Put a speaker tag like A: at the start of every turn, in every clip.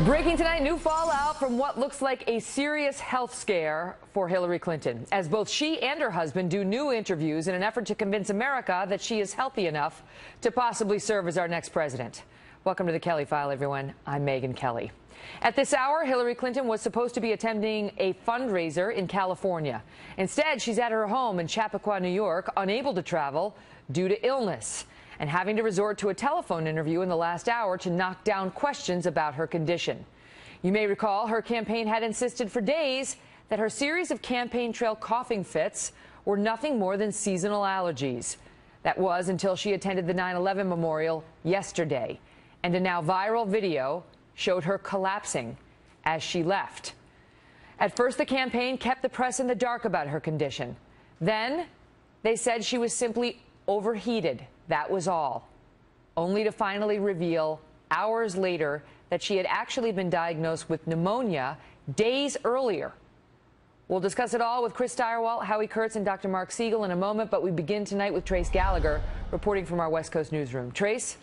A: Breaking tonight, new fallout from what looks like a serious health scare for Hillary Clinton, as both she and her husband do new interviews in an effort to convince America that she is healthy enough to possibly serve as our next president. Welcome to the Kelly File, everyone. I'm Megyn Kelly. At this hour, Hillary Clinton was supposed to be attending a fundraiser in California. Instead, she's at her home in Chappaqua, New York, unable to travel due to illness, and having to resort to a telephone interview in the last hour to knock down questions about her condition. You may recall her campaign had insisted for days that her series of campaign trail coughing fits were nothing more than seasonal allergies. That was until she attended the 9/11 memorial yesterday, and a now viral video showed her collapsing as she left. At first, the campaign kept the press in the dark about her condition. Then they said she was simply overheated. That was all, only to finally reveal hours later that she had actually been diagnosed with pneumonia days earlier. We'll discuss it all with Chris Stirewalt, Howie Kurtz, and Dr. Mark Siegel in a moment, but we begin tonight with Trace Gallagher reporting from our West Coast newsroom. Trace?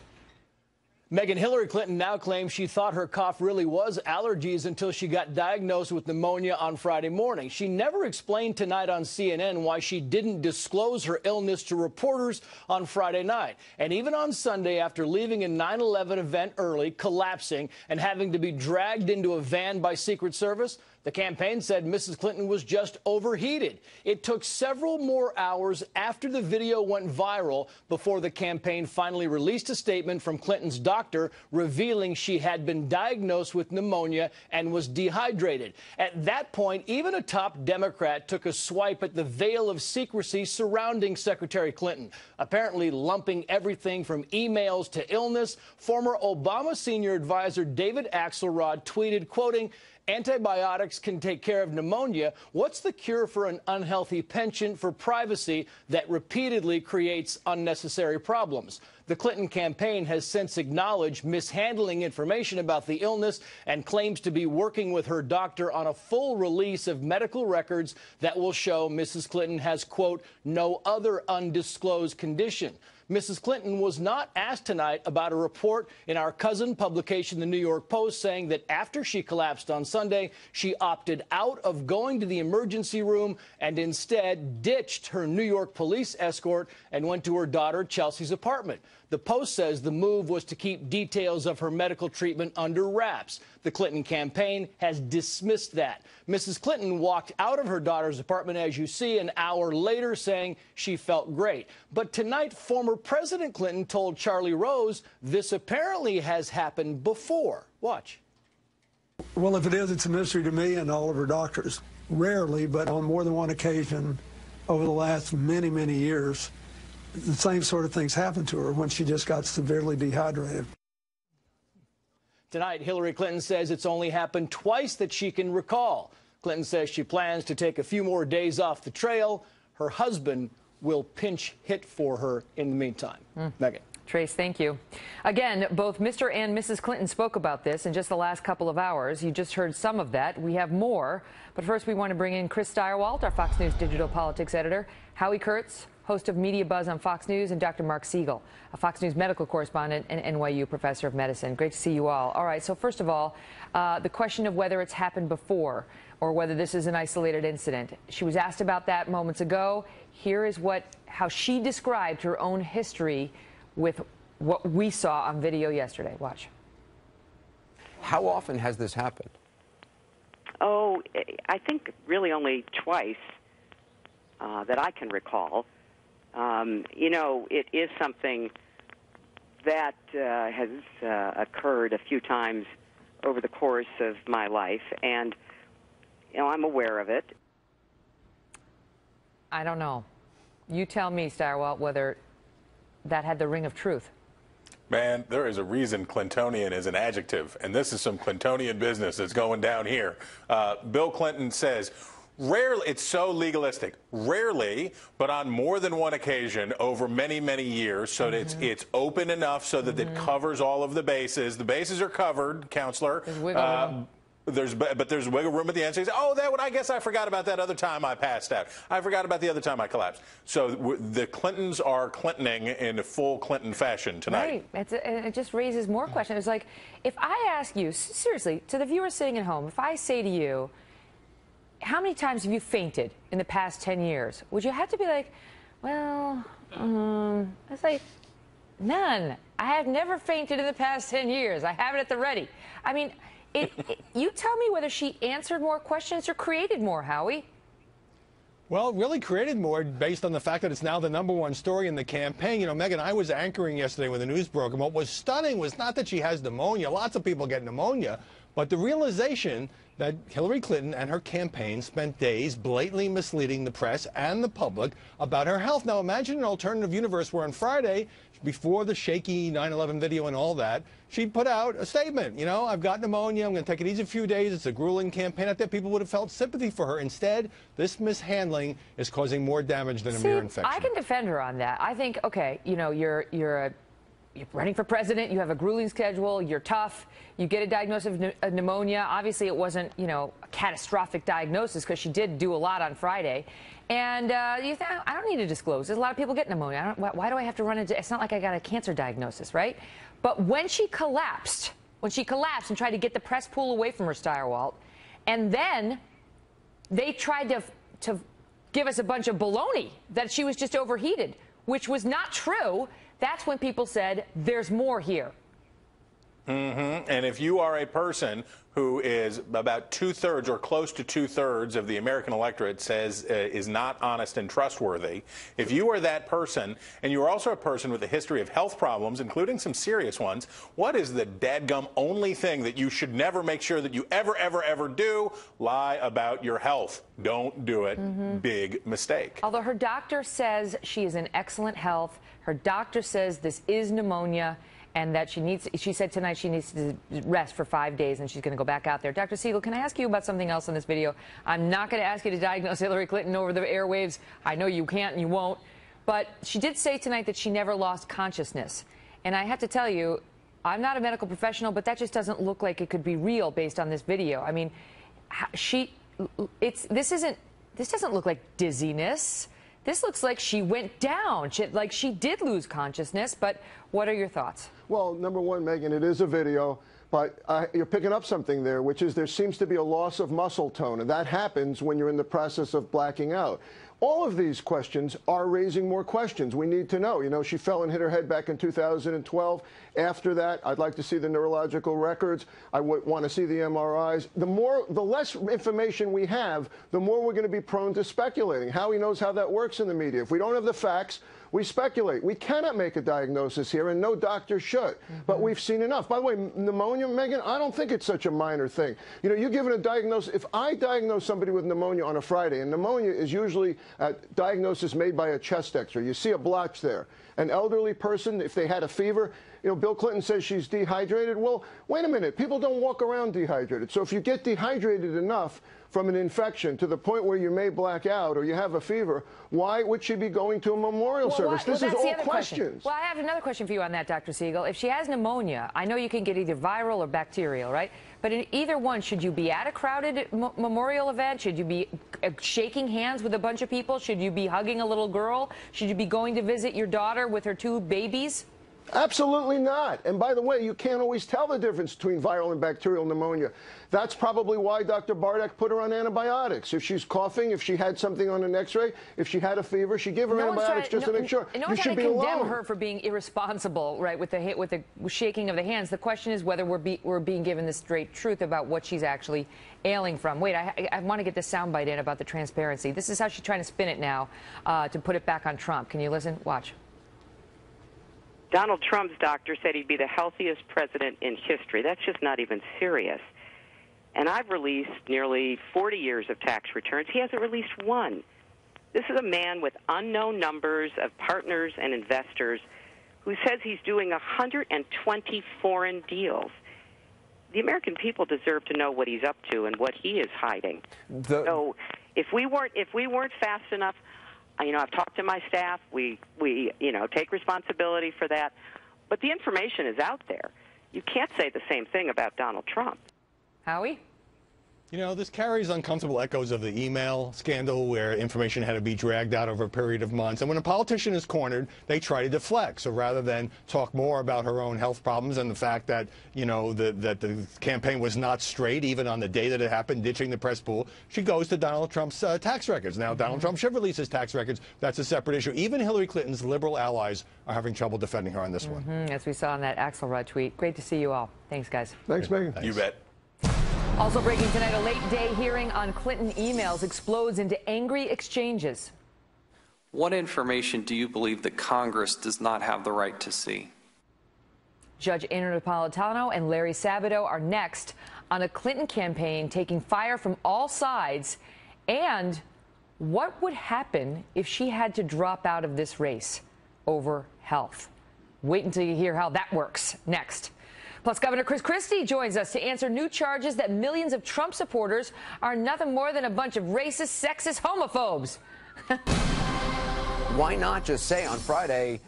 B: Megyn, Hillary Clinton now claims she thought her cough really was allergies until she got diagnosed with pneumonia on Friday morning. She never explained tonight on CNN why she didn't disclose her illness to reporters on Friday night. And even on Sunday, after leaving a 9/11 event early, collapsing, and having to be dragged into a van by Secret Service, the campaign said Mrs. Clinton was just overheated. It took several more hours after the video went viral before the campaign finally released a statement from Clinton's doctor revealing she had been diagnosed with pneumonia and was dehydrated. At that point, even a top Democrat took a swipe at the veil of secrecy surrounding Secretary Clinton, apparently lumping everything from emails to illness. Former Obama senior advisor David Axelrod tweeted, quoting, "Antibiotics can take care of pneumonia. What's the cure for an unhealthy penchant for privacy that repeatedly creates unnecessary problems?" The Clinton campaign has since acknowledged mishandling information about the illness and claims to be working with her doctor on a full release of medical records that will show Mrs. Clinton has, quote, "no other undisclosed condition." Mrs. Clinton was not asked tonight about a report in our cousin publication, the New York Post, saying that after she collapsed on Sunday, she opted out of going to the emergency room and instead ditched her New York police escort and went to her daughter Chelsea's apartment. The Post says the move was to keep details of her medical treatment under wraps. The Clinton campaign has dismissed that. Mrs. Clinton walked out of her daughter's apartment, as you see, an hour later, saying she felt great. But tonight, former President Clinton told Charlie Rose this apparently has happened before. Watch.
C: Well, if it is, it's a mystery to me and all of her doctors. Rarely, but on more than one occasion over the last many, many years, the same sort of things happened to her when she just got severely dehydrated.
B: Tonight, Hillary Clinton says it's only happened twice that she can recall. Clinton says she plans to take a few more days off the trail. Her husband will pinch hit for her in the meantime. Megyn.
A: Trace, thank you. Again, both Mr. and Mrs. Clinton spoke about this in just the last couple of hours. You just heard some of that. We have more. But first, we want to bring in Chris Stirewalt, our Fox News digital politics editor, Howie Kurtz, host of Media Buzz on Fox News, and Dr. Mark Siegel, a Fox News medical correspondent and NYU professor of medicine. Great to see you all. All right, so first of all, the question of whether it's happened before or whether this is an isolated incident. She was asked about that moments ago. Here is how she described her own history with what we saw on video yesterday. Watch.
D: How often has this happened?
E: Oh, I think really only twice that I can recall. You know, it is something that has occurred a few times over the course of my life, and, you know, I'm aware of it.
A: I don't know. You tell me, Stirewalt, whether that had the ring of truth.
F: Man, there is a reason Clintonian is an adjective, and this is some Clintonian business that's going down here. Bill Clinton says, rarely, it's so legalistic, rarely, but on more than one occasion over many, many years, so that it's open enough so that it covers all of the bases. The bases are covered, counselor. there's wiggle room at the end. So you say, oh, I guess I forgot about that other time I passed out. I forgot about the other time I collapsed. So the Clintons are Clintoning in full Clinton fashion tonight.
A: Right. It just raises more questions. It's like, if I ask you, seriously, to the viewers sitting at home, if I say to you, how many times have you fainted in the past 10 years? Would you have to be like, well, it's like, none. I have never fainted in the past 10 years. I have it at the ready. I mean, you tell me whether she answered more questions or created more, Howie.
G: Well, it really created more based on the fact that it's now the #1 story in the campaign. You know, Megyn, I was anchoring yesterday when the news broke, and what was stunning was not that she has pneumonia. Lots of people get pneumonia, but the realization that Hillary Clinton and her campaign spent days blatantly misleading the press and the public about her health. Now, imagine an alternative universe where on Friday, before the shaky 9/11 video and all that, she put out a statement. You know, I've got pneumonia. I'm going to take it easy a few days. It's a grueling campaign out there. People would have felt sympathy for her. Instead, this mishandling is causing more damage than a mere infection.
A: I can defend her on that. I think, okay, you know, you're running for president. You have a grueling schedule. You're tough. You get a diagnosis of pneumonia. Obviously, it wasn't, you know, a catastrophic diagnosis because she did do a lot on Friday. And you think, I don't need to disclose. There's a lot of people get pneumonia. Why do I have to run into? It's not like I got a cancer diagnosis, right? But when she collapsed and tried to get the press pool away from her, Steyerwalt, and then they tried to give us a bunch of baloney that she was just overheated, which was not true. That's when people said, there's more here.
F: And if you are a person who is about 2/3 or close to 2/3 of the American electorate says is not honest and trustworthy, if you are that person and you are also a person with a history of health problems, including some serious ones, what is the dadgum only thing that you should never make sure that you ever do? Lie about your health. Don't do it. Big mistake.
A: Although her doctor says she is in excellent health, her doctor says this is pneumonia, and that she said tonight she needs to rest for 5 days and she's going to go back out there. Dr. Siegel, can I ask you about something else in this video? I'm not going to ask you to diagnose Hillary Clinton over the airwaves. I know you can't and you won't. But she did say tonight that she never lost consciousness. And I have to tell you, I'm not a medical professional, but that just doesn't look like it could be real based on this video. I mean, this doesn't look like dizziness. This looks like she went down, like she did lose consciousness. But what are your thoughts?
H: Well, number one, Megyn, it is a video, but you're picking up something there, which is there seems to be a loss of muscle tone, and that happens when you're in the process of blacking out. All of these questions are raising more questions. We need to know. You know, she fell and hit her head back in 2012. After that, I'd like to see the neurological records. I would want to see the MRIs. The less information we have, the more we're going to be prone to speculating. Howie knows how that works in the media. If we don't have the facts, we speculate. We cannot make a diagnosis here, and no doctor should. But we've seen enough. By the way, pneumonia, Megyn, I don't think it's such a minor thing. You know, you're given a diagnosis. If I diagnose somebody with pneumonia on a Friday, and pneumonia is usually a diagnosis made by a chest X-ray. You see a blotch there. An elderly person, if they had a fever, you know, Bill Clinton says she's dehydrated. Well, wait a minute. People don't walk around dehydrated. So if you get dehydrated enough from an infection to the point where you may black out or you have a fever, why would she be going to a memorial service? This is all questions.
A: Well, I have another question for you on that, Dr. Siegel. If she has pneumonia, I know you can get either viral or bacterial, right? But in either one, should you be at a crowded memorial event? Should you be shaking hands with a bunch of people? Should you be hugging a little girl? Should you be going to visit your daughter with her 2 babies?
H: Absolutely not. And by the way, you can't always tell the difference between viral and bacterial pneumonia. That's probably why Dr. Bardak put her on antibiotics. If she's coughing, if she had something on an X-ray, if she had a fever, she gave her antibiotics just to make sure.
A: You should be condemn her for being irresponsible, right, with the shaking of the hands. The question is whether we're being given the straight truth about what she's actually ailing from. Wait, I want to get this soundbite in about the transparency. This is how she's trying to spin it now to put it back on Trump. Can you listen? Watch.
E: Donald Trump's doctor said he'd be the healthiest president in history. That's just not even serious. And I've released nearly 40 years of tax returns. He hasn't released one. This is a man with unknown numbers of partners and investors who says he's doing 120 foreign deals. The American people deserve to know what he's up to and what he is hiding. So if we weren't fast enough, you know, I've talked to my staff. We take responsibility for that. But the information is out there. You can't say the same thing about Donald Trump.
A: Howie?
G: You know, this carries uncomfortable echoes of the email scandal where information had to be dragged out over a period of months. And when a politician is cornered, they try to deflect. So rather than talk more about her own health problems and the fact that, you know, that the campaign was not straight, even on the day that it happened, ditching the press pool, she goes to Donald Trump's tax records. Now, Donald Trump should release his tax records. That's a separate issue. Even Hillary Clinton's liberal allies are having trouble defending her on this one.
A: As we saw in that Axelrod tweet. Great to see you all. Thanks, guys.
H: Thanks, Megan.
F: You bet.
A: Also breaking tonight, a late-day hearing on Clinton emails explodes into angry exchanges.
I: What information do you believe that Congress does not have the right to see?
A: Judge Andrew Napolitano and Larry Sabato are next on a Clinton campaign taking fire from all sides. And what would happen if she had to drop out of this race over health? Wait until you hear how that works next. Plus, Governor Chris Christie joins us to answer new charges that millions of Trump supporters are nothing more than a bunch of racist, sexist homophobes.
D: Why not just say on Friday,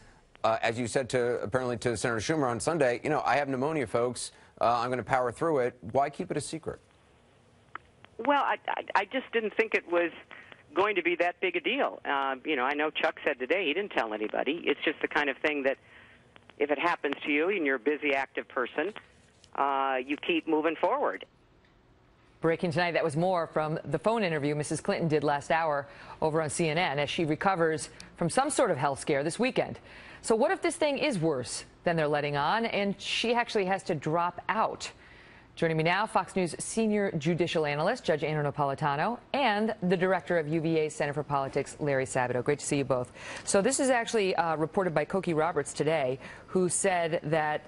D: as you said apparently to Senator Schumer on Sunday, you know, I have pneumonia, folks. I'm going to power through it. Why keep it a secret?
E: Well, I just didn't think it was going to be that big a deal. You know, I know Chuck said today he didn't tell anybody. It's just the kind of thing that if it happens to you and you're a busy, active person, you keep moving forward.
A: Breaking tonight, that was more from the phone interview Mrs. Clinton did last hour over on CNN as she recovers from some sort of health scare this weekend. So what if this thing is worse than they're letting on and she actually has to drop out? Joining me now, Fox News senior judicial analyst, Judge Andrew Napolitano, and the director of UVA's Center for Politics, Larry Sabato. Great to see you both. So this is actually reported by Cokie Roberts today, who said that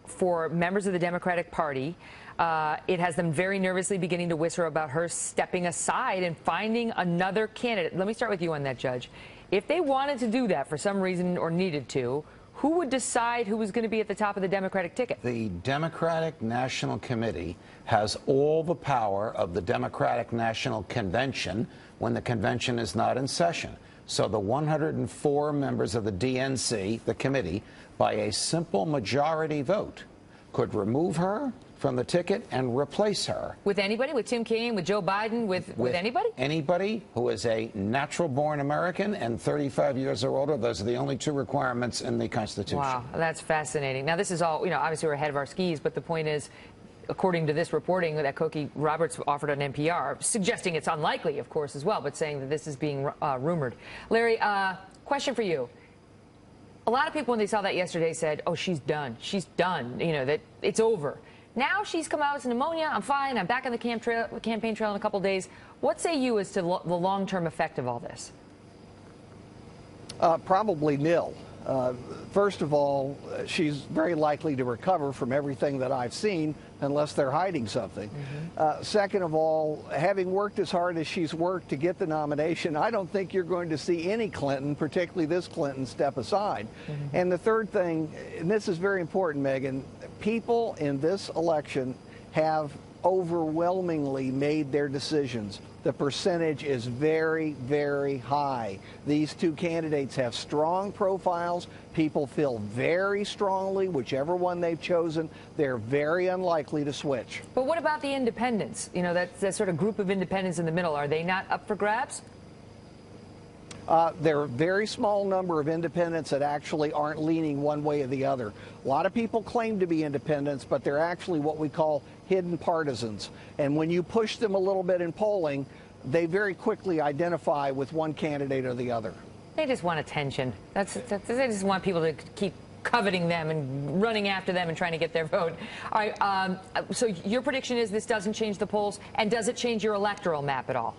A: for members of the Democratic Party, it has them very nervously beginning to whisper about her stepping aside and finding another candidate. Let me start with you on that, Judge. If they wanted to do that for some reason or needed to, who would decide who was going to be at the top of the Democratic ticket?
J: The Democratic National Committee has all the power of the Democratic National Convention when the convention is not in session. So the 104 members of the DNC, the committee, by a simple majority vote, could remove her from the ticket and replace her.
A: With anybody? With Tim Kaine? With Joe Biden? With anybody?
J: Anybody who is a natural-born American and 35 years or older. Those are the only two requirements in the Constitution.
A: Wow, that's fascinating. Now, this is all, you know, obviously we're ahead of our skis, but the point is, according to this reporting that Cokie Roberts offered on NPR, suggesting it's unlikely, of course, as well, but saying that this is being rumored. Larry, question for you. A lot of people, when they saw that yesterday, said, oh, she's done. She's done. You know, that it's over. Now she's come out with pneumonia. I'm fine. I'm back on the campaign trail in a couple days. What say you as to the long-term effect of all this?
K: Probably nil. First of all, she's very likely to recover from everything that I've seen unless they're hiding something. Second of all, having worked as hard as she's worked to get the nomination, I don't think you're going to see any Clinton, particularly this Clinton, step aside. And the third thing, and this is very important, Megan, people in this election have overwhelmingly made their decisions. The percentage is very, very high. These two candidates have strong profiles. People feel very strongly, whichever one they've chosen, they're very unlikely to switch.
A: But what about the independents? You know, that sort of group of independents in the middle. Are they not up for grabs?
K: There are a very small number of independents that actually aren't leaning one way or the other. A lot of people claim to be independents, but they're actually what we call hidden partisans. And when you push them a little bit in polling, they very quickly identify with one candidate or the other.
A: They just want attention. They just want people to keep coveting them and running after them and trying to get their vote. All right, so your prediction is this doesn't change the polls, and does it change your electoral map at all?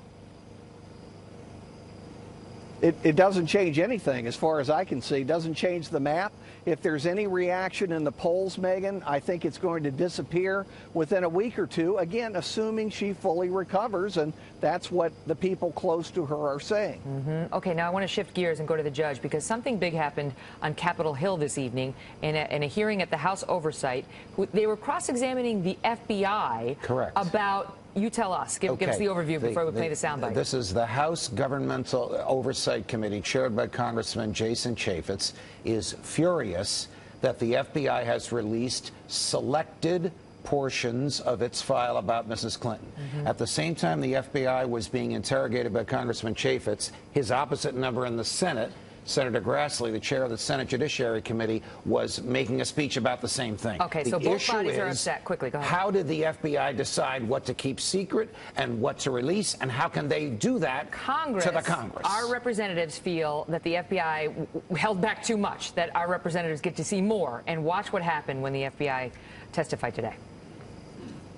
K: It doesn't change anything as far as I can see. It doesn't change the map. If there's any reaction in the polls, Megan, I think it's going to disappear within a week or two, again, assuming she fully recovers, and that's what the people close to her are saying.
A: Okay, now I want to shift gears and go to the judge, because something big happened on Capitol Hill this evening in a hearing at the House Oversight. They were cross-examining the FBI.
J: Correct.
A: About, you tell us, give us the overview before we play the soundbite.
J: This is the House Governmental Oversight Committee, chaired by Congressman Jason Chaffetz, is furious that the FBI has released selected portions of its file about Mrs. Clinton. At the same time the FBI was being interrogated by Congressman Chaffetz, his opposite number in the Senate, Senator Grassley, the chair of the Senate Judiciary Committee, was making a speech about the same thing.
A: Okay, so both bodies are upset. Quickly, go ahead.
J: How did the FBI decide what to keep secret and what to release, and how can they do that to the Congress?
A: Our representatives feel that the FBI held back too much, that our representatives get to see more. And watch what happened when the FBI testified today.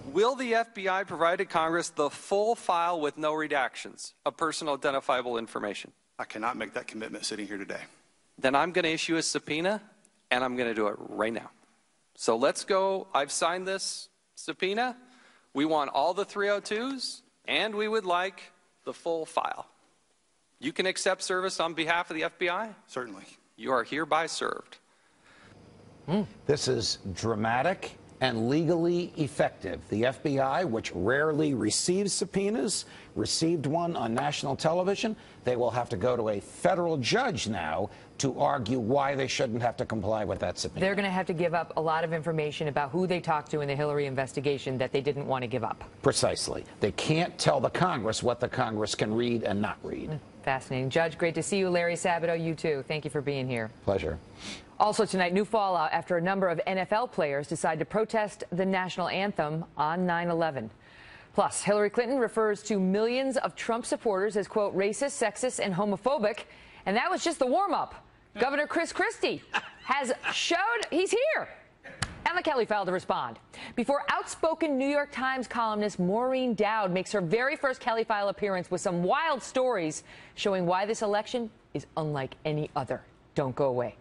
I: Will the FBI provide to Congress the full file with no redactions of personal identifiable information?
L: I cannot make that commitment sitting here today.
I: Then I'm going to issue a subpoena, and I'm going to do it right now. So let's go. I've signed this subpoena. We want all the 302s, and we would like the full file. You can accept service on behalf of the FBI?
L: Certainly.
I: You are hereby served.
J: This is dramatic and legally effective. The FBI, which rarely receives subpoenas, received one on national television. They will have to go to a federal judge now to argue why they shouldn't have to comply with that subpoena.
A: They're going to have to give up a lot of information about who they talked to in the Hillary investigation that they didn't want to give up.
J: Precisely. They can't tell the Congress what the Congress can read and not read.
A: Fascinating. Judge, great to see you. Larry Sabato, you too. Thank you for being here.
J: Pleasure.
A: Also tonight, new fallout after a number of NFL players decide to protest the national anthem on 9/11. Plus, Hillary Clinton refers to millions of Trump supporters as, quote, racist, sexist, and homophobic. And that was just the warm-up. Governor Chris Christie has showed he's here. Emma Kelly filed to respond. Before outspoken New York Times columnist Maureen Dowd makes her very first Kelly File appearance with some wild stories showing why this election is unlike any other. Don't go away.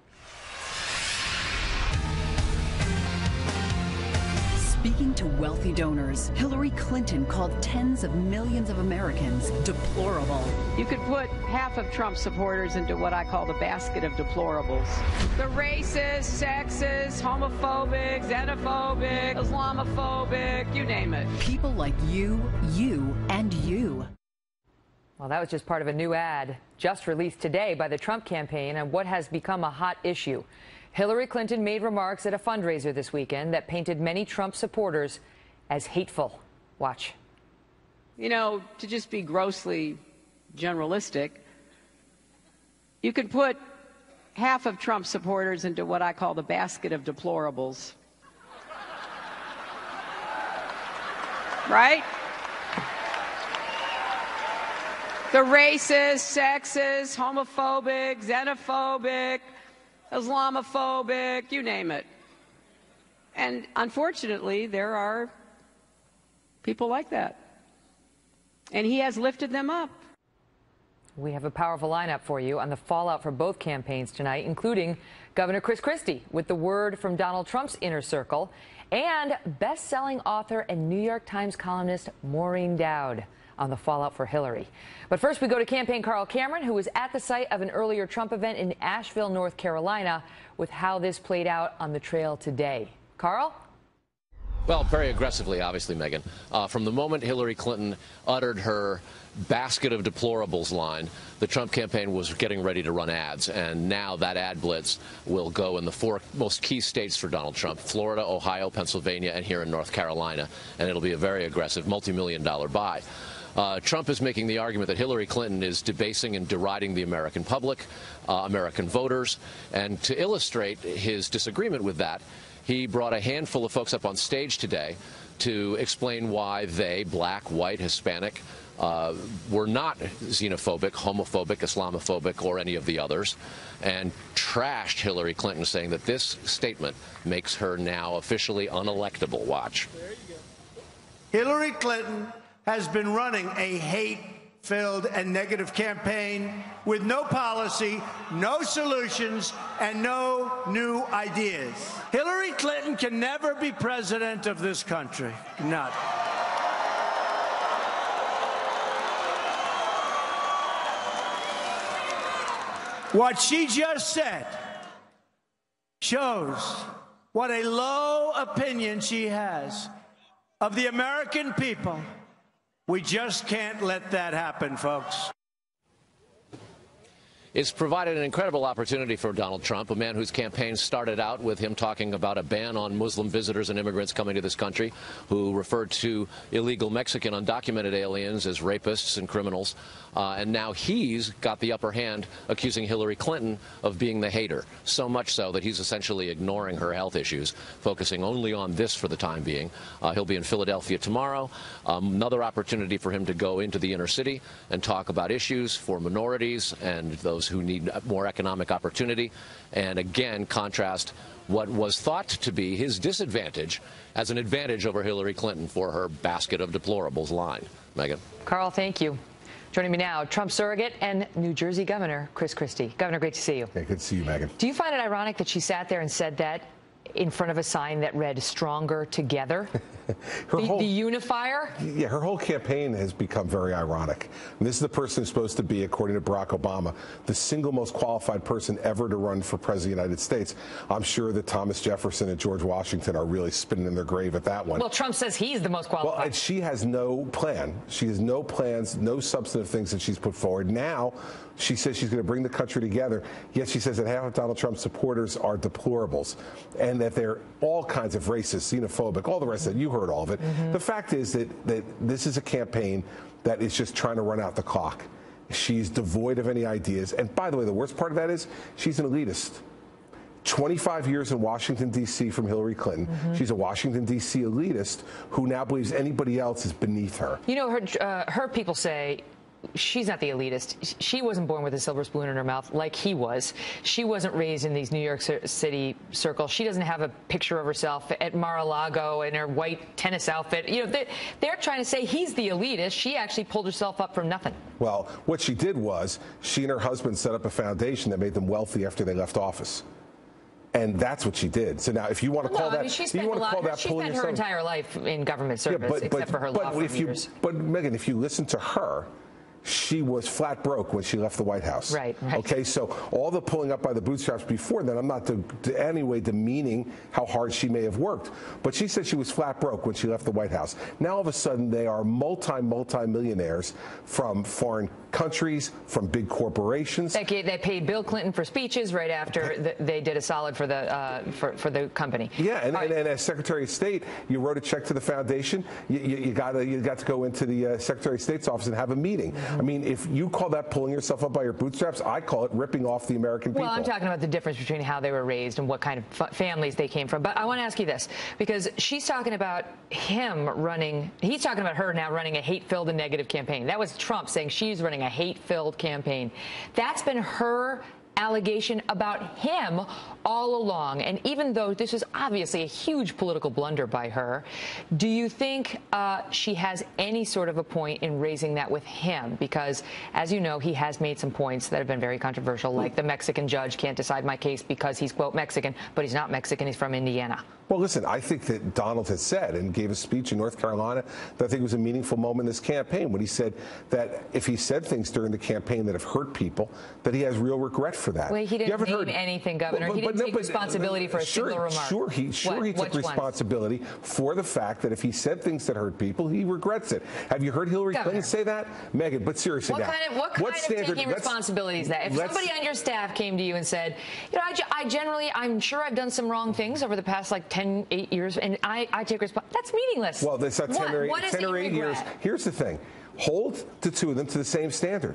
M: Speaking to wealthy donors, Hillary Clinton called tens of millions of Americans deplorable.
N: You could put half of Trump supporters into what I call the basket of deplorables. The racist, sexist, homophobic, xenophobic, Islamophobic, you name it.
M: People like you, and you.
A: Well, that was just part of a new ad just released today by the Trump campaign on what has become a hot issue. Hillary Clinton made remarks at a fundraiser this weekend that painted many Trump supporters as hateful. Watch.
N: You know, to just be grossly generalistic, you could put half of Trump supporters into what I call the basket of deplorables. Right? The racist, sexist, homophobic, xenophobic, Islamophobic, you name it. And unfortunately, there are people like that. And he has lifted them up.
A: We have a powerful lineup for you on the fallout for both campaigns tonight, including Governor Chris Christie with the word from Donald Trump's inner circle, and best-selling author and New York Times columnist Maureen Dowd on the fallout for Hillary. But first, we go to campaign Carl Cameron, who was at the site of an earlier Trump event in Asheville, North Carolina, with how this played out on the trail today. Carl?
O: Well, very aggressively, obviously, Megyn. From the moment Hillary Clinton uttered her basket of deplorables line, the Trump campaign was getting ready to run ads, and now that ad blitz will go in the 4 most key states for Donald Trump: Florida, Ohio, Pennsylvania, and here in North Carolina. And it'll be a very aggressive multi-million-dollar buy. Trump is making the argument that Hillary Clinton is debasing and deriding the American public, American voters. And to illustrate his disagreement with that, he brought a handful of folks up on stage today to explain why they, black, white, Hispanic, were not xenophobic, homophobic, Islamophobic, or any of the others, and trashed Hillary Clinton, saying that this statement makes her now officially unelectable. Watch.
P: Hillary Clinton has been running a hate-filled and negative campaign with no policy, no solutions, and no new ideas. Hillary Clinton can never be president of this country. Not. What she just said shows what a low opinion she has of the American people. We just can't let that happen, folks.
O: It's provided an incredible opportunity for Donald Trump, a man whose campaign started out with him talking about a ban on Muslim visitors and immigrants coming to this country, who referred to illegal Mexican undocumented aliens as rapists and criminals. And now he's got the upper hand, accusing Hillary Clinton of being the hater, so much so that he's essentially ignoring her health issues, focusing only on this for the time being. He'll be in Philadelphia tomorrow. Another opportunity for him to go into the inner city and talk about issues for minorities and those who need more economic opportunity, and again contrast what was thought to be his disadvantage as an advantage over Hillary Clinton for her basket of deplorables line. Megan.
A: Carl, thank you. Joining me now, Trump surrogate and New Jersey Governor Chris Christie. Governor, great to see you.
Q: Hey, good to see you, Megan.
A: Do you find it ironic that she sat there and said that in front of a sign that read "Stronger Together"? The unifier?
Q: Yeah, her whole campaign has become very ironic. And this is the person who's supposed to be, according to Barack Obama, the single most qualified person ever to run for president of the United States. I'm sure that Thomas Jefferson and George Washington are really spinning in their grave at that one.
A: Well, Trump says he's the most qualified.
Q: Well, and she has no plan. She has no plans, no substantive things that she's put forward. Now, she says she's going to bring the country together, yet she says that half of Donald Trump's supporters are deplorables and that they're all kinds of racist, xenophobic, all the rest of it. You heard all of it. The fact is that this is a campaign that is just trying to run out the clock. She's devoid of any ideas. And by the way, the worst part of that is she's an elitist. 25 years in Washington, D.C. from Hillary Clinton. She's a Washington, D.C. elitist who now believes anybody else is beneath her.
A: You know, her people say she's not the elitist. She wasn't born with a silver spoon in her mouth like he was. She wasn't raised in these New York City circles. She doesn't have a picture of herself at Mar-a-Lago in her white tennis outfit. You know, they're trying to say he's the elitist. She actually pulled herself up from nothing.
Q: Well, what she did was she and her husband set up a foundation that made them wealthy after they left office. And that's what she did. So now, if you want to call that,
A: she spent her entire life in government service, except for her law firm years.
Q: But Megan, if you listen to her, she was flat broke when she left the White House.
A: Right.
Q: Okay, so all the pulling up by the bootstraps before then, I'm not to any way demeaning how hard she may have worked, but she said she was flat broke when she left the White House. Now all of a sudden they are multi-millionaires from foreign countries, from big corporations.
A: They paid Bill Clinton for speeches right after they did a solid for the company.
Q: Yeah, and as Secretary of State, you wrote a check to the foundation. You got to go into the Secretary of State's office and have a meeting. I mean, if you call that pulling yourself up by your bootstraps, I call it ripping off the American people.
A: Well, I'm talking about the difference between how they were raised and what kind of families they came from. But I want to ask you this, because she's talking about he's talking about her now running a hate-filled and negative campaign. That was Trump saying she's running a hate-filled campaign. That's been her allegation about him all along. And even though this is obviously a huge political blunder by her, do you think she has any sort of a point in raising that with him? Because, as you know, he has made some points that have been very controversial, like the Mexican judge can't decide my case because he's, quote, Mexican, but he's not Mexican, he's from Indiana.
Q: Well, listen, I think that Donald has said and gave a speech in North Carolina that I think was a meaningful moment in this campaign when he said that if he said things during the campaign that have hurt people, that he has real regret for that.
A: Well, he didn't name anything, Governor. He didn't take responsibility for a single remark.
Q: Sure, he took responsibility for the fact that if he said things that hurt people, he regrets it. Have you heard Hillary Clinton say that? Megan, but seriously now.
A: What kind of taking responsibility is that? If somebody on your staff came to you and said, you know, I'm sure I've done some wrong things over the past, like, 8 years, and I take responsibility. That's meaningless.
Q: Well, that's not 10 or 8 years. Here's the thing. Hold the two of them to the same standard.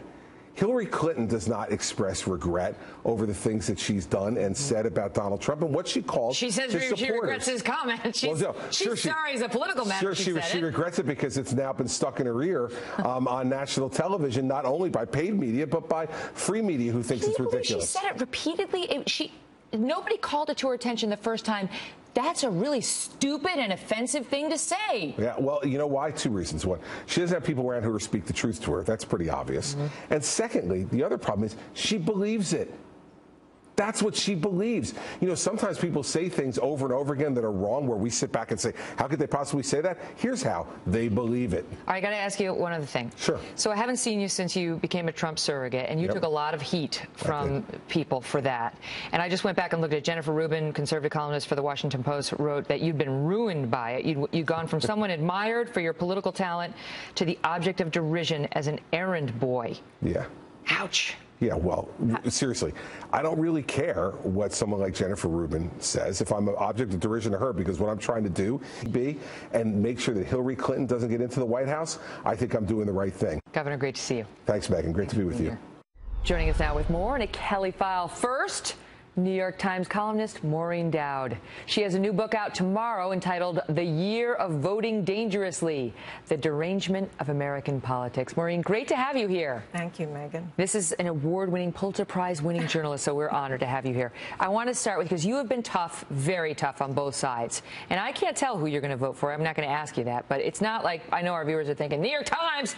Q: Hillary Clinton does not express regret over the things that she's done and said about Donald Trump and what she calls
A: She says she regrets his comment. She's sorry as a political matter.
Q: She regrets it because it's now been stuck in her ear on national television, not only by paid media, but by free media who thinks it's ridiculous.
A: She said it repeatedly. Nobody called it to her attention the first time. That's a really stupid and offensive thing to say.
Q: Yeah, well, you know why? Two reasons. One, she doesn't have people around who speak the truth to her. That's pretty obvious. And secondly, the other problem is she believes it. That's what she believes. You know, sometimes people say things over and over again that are wrong where we sit back and say, how could they possibly say that? Here's how. They believe it.
A: All right, I got to ask you one other thing.
Q: Sure.
A: So I haven't seen you since you became a Trump surrogate, and you took a lot of heat from people for that. And I just went back and looked at Jennifer Rubin, conservative columnist for the Washington Post, wrote that you'd been ruined by it. You'd gone from someone admired for your political talent to the object of derision as an errand boy.
Q: Yeah.
A: Ouch.
Q: Yeah, well, seriously, I don't really care what someone like Jennifer Rubin says if I'm an object of derision to her, because what I'm trying to do and make sure that Hillary Clinton doesn't get into the White House, I think I'm doing the right thing.
A: Governor, great to see you.
Q: Thanks, Megan. Great to be with you.
A: Joining us now with more in a Kelly File. First, New York Times columnist Maureen Dowd. She has a new book out tomorrow entitled The Year of Voting Dangerously, The Derangement of American Politics. Maureen, great to have you here.
R: Thank you, Megan.
A: This is an award-winning, Pulitzer Prize-winning journalist, so we're honored to have you here. I want to start with, because you have been tough, very tough on both sides. And I can't tell who you're going to vote for. I'm not going to ask you that. But it's not like, I know our viewers are thinking, New York Times!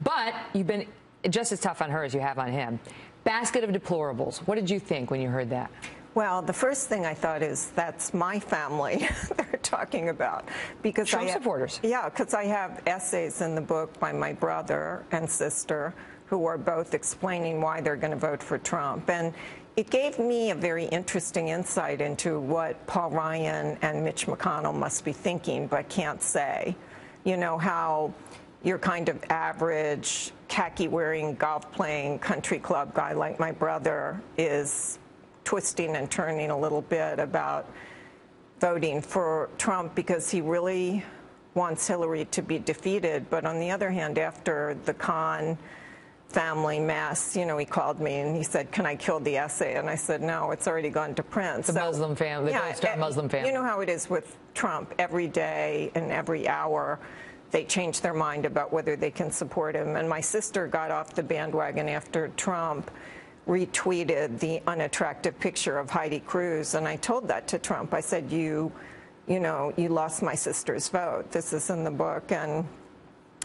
A: But you've been just as tough on her as you have on him. Basket of deplorables. What did you think when you heard that?
R: Well, the first thing I thought is that's my family they're talking about. Because
A: Trump supporters.
R: Yeah, because I have essays in the book by my brother and sister who are both explaining why they're going to vote for Trump. And it gave me a very interesting insight into what Paul Ryan and Mitch McConnell must be thinking but can't say. You know, how your kind of average khaki-wearing, golf-playing country club guy like my brother is twisting and turning a little bit about voting for Trump because he really wants Hillary to be defeated. But on the other hand, after the Khan family mess, you know, he called me and he said, can I kill the essay? And I said, no, it's already gone to print.
A: The Muslim family, the Gold Star Muslim family.
R: You know how it is with Trump. Every day and every hour, they change their mind about whether they can support him. And my sister got off the bandwagon after Trump retweeted the unattractive picture of Heidi Cruz. And I told that to Trump. I said, you know, you lost my sister's vote. This is in the book. And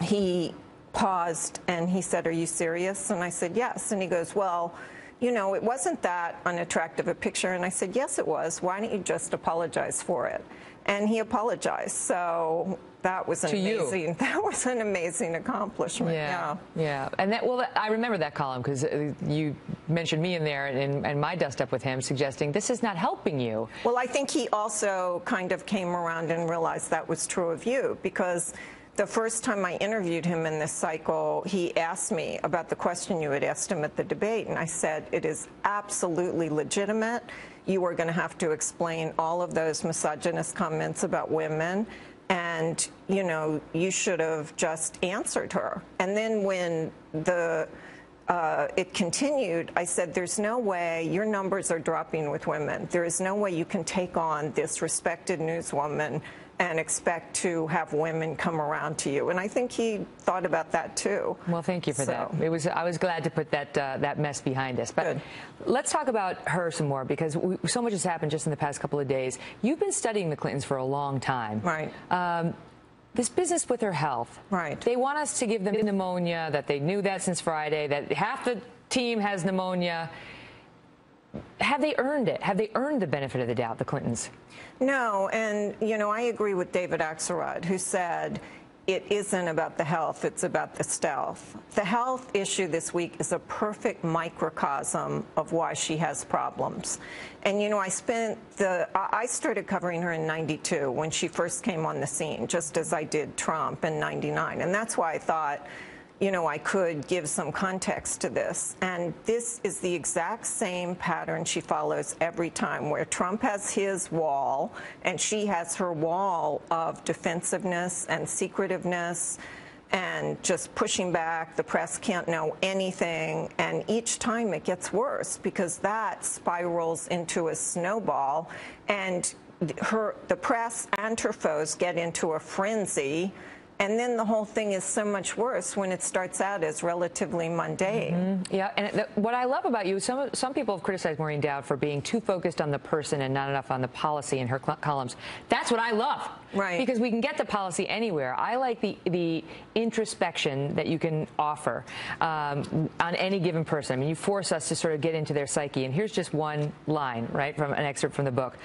R: he paused and he said, are you serious? And I said, yes. And he goes, well, you know, it wasn't that unattractive a picture. And I said, yes, it was. Why don't you just apologize for it? And he apologized. So that was an amazing. That was an amazing accomplishment.
A: Yeah. And that, well, I remember that column because you mentioned me in there and my dust up with him, suggesting this is not helping you.
R: Well, I think he also kind of came around and realized that was true of you, because the first time I interviewed him in this cycle, he asked me about the question you had asked him at the debate, and I said, it is absolutely legitimate. You are going to have to explain all of those misogynist comments about women, and, you know, you should have just answered her. And then when it continued, I said, there's no way, your numbers are dropping with women. There is no way you can take on this respected newswoman and expect to have women come around to you. And I think he thought about that too.
A: Well, thank you for that. I was glad to put that mess behind us. But let's talk about her some more, because so much has happened just in the past couple of days. You've been studying the Clintons for a long time.
R: Right.
A: This business with her health.
R: Right.
A: They want us to give them pneumonia, that they knew that since Friday, that half the team has pneumonia. Have they earned it? Have they earned the benefit of the doubt, the Clintons?
R: No, and, you know, I agree with David Axelrod, who said it isn't about the health, it's about the stealth. The health issue this week is a perfect microcosm of why she has problems. And, you know, I started covering her in '92 when she first came on the scene, just as I did Trump in '99. And that's why I thought, you know, I could give some context to this. And this is the exact same pattern she follows every time, where Trump has his wall and she has her wall of defensiveness and secretiveness and just pushing back. The press can't know anything. And each time it gets worse, because that spirals into a snowball. And the press and her foes get into a frenzy. And then the whole thing is so much worse when it starts out as relatively mundane.
A: Yeah, and what I love about you, some people have criticized Maureen Dowd for being too focused on the person and not enough on the policy in her columns. That's what I love.
R: Right.
A: Because we can get the policy anywhere. I like the introspection that you can offer on any given person. I mean, you force us to sort of get into their psyche. And here's just one line, right, from an excerpt from the book,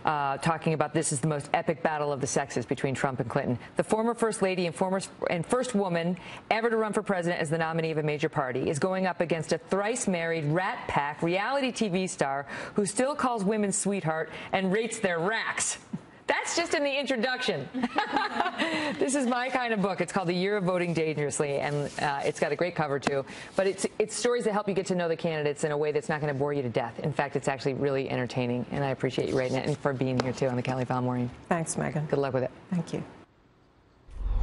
A: talking about this is the most epic battle of the sexes between Trump and Clinton. The former First Lady and first woman ever to run for president as the nominee of a major party is going up against a thrice-married Rat Pack reality TV star who still calls women sweetheart and rates their racks. That's just in the introduction. This is my kind of book. It's called The Year of Voting Dangerously, and it's got a great cover, too. But it's stories that help you get to know the candidates in a way that's not going to bore you to death. In fact, it's actually really entertaining, and I appreciate you writing it and for being here, too, on the Kelly File Morning.
R: Thanks, Megan.
A: Good luck with it.
R: Thank you.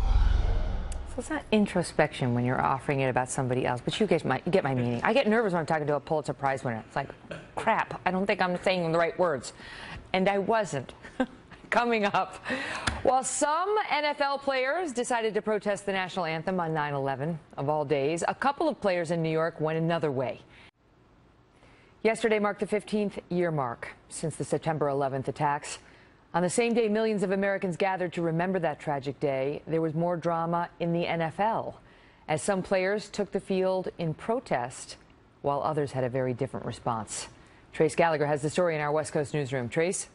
A: So it's not introspection when you're offering it about somebody else, but you get my meaning. I get nervous when I'm talking to a Pulitzer Prize winner. It's like, crap, I don't think I'm saying the right words. And I wasn't. Coming up, while some NFL players decided to protest the national anthem on 9/11 of all days, a couple of players in New York went another way. Yesterday marked the 15th year mark since the September 11th attacks. On the same day millions of Americans gathered to remember that tragic day, there was more drama in the NFL, as some players took the field in protest, while others had a very different response. Trace Gallagher has the story in our West Coast newsroom. Trace?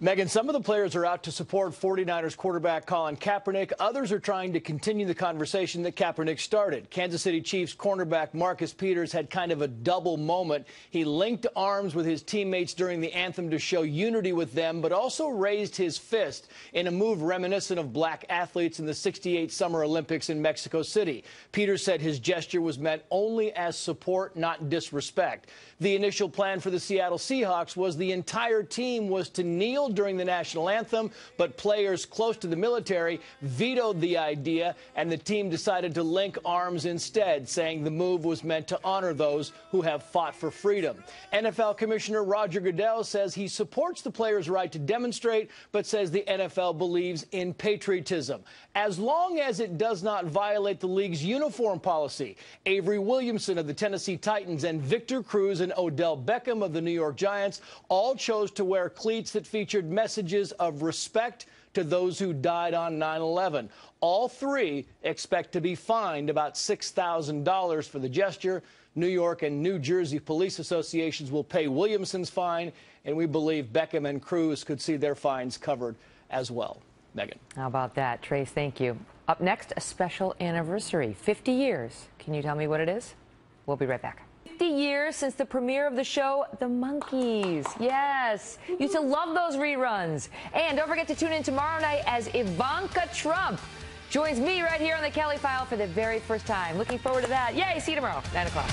B: Megan, some of the players are out to support 49ers quarterback Colin Kaepernick. Others are trying to continue the conversation that Kaepernick started. Kansas City Chiefs cornerback Marcus Peters had kind of a double moment. He linked arms with his teammates during the anthem to show unity with them, but also raised his fist in a move reminiscent of black athletes in the '68 Summer Olympics in Mexico City. Peters said his gesture was meant only as support, not disrespect. The initial plan for the Seattle Seahawks was the entire team was to kneel during the national anthem, but players close to the military vetoed the idea, and the team decided to link arms instead, saying the move was meant to honor those who have fought for freedom. NFL Commissioner Roger Goodell says he supports the players' right to demonstrate, but says the NFL believes in patriotism, as long as it does not violate the league's uniform policy. Avery Williamson of the Tennessee Titans and Victor Cruz and Odell Beckham of the New York Giants all chose to wear cleats that featured messages of respect to those who died on 9/11. All three expect to be fined about $6,000 for the gesture. New York and New Jersey police associations will pay Williamson's fine, and we believe Beckham and Cruz could see their fines covered as well. Megan.
A: How about that? Trace, thank you. Up next, a special anniversary. 50 years. Can you tell me what it is? We'll be right back. 50 years since the premiere of the show, The Monkees. Yes. Used to love those reruns. And don't forget to tune in tomorrow night as Ivanka Trump joins me right here on the Kelly File for the very first time. Looking forward to that. Yay, see you tomorrow, 9 o'clock.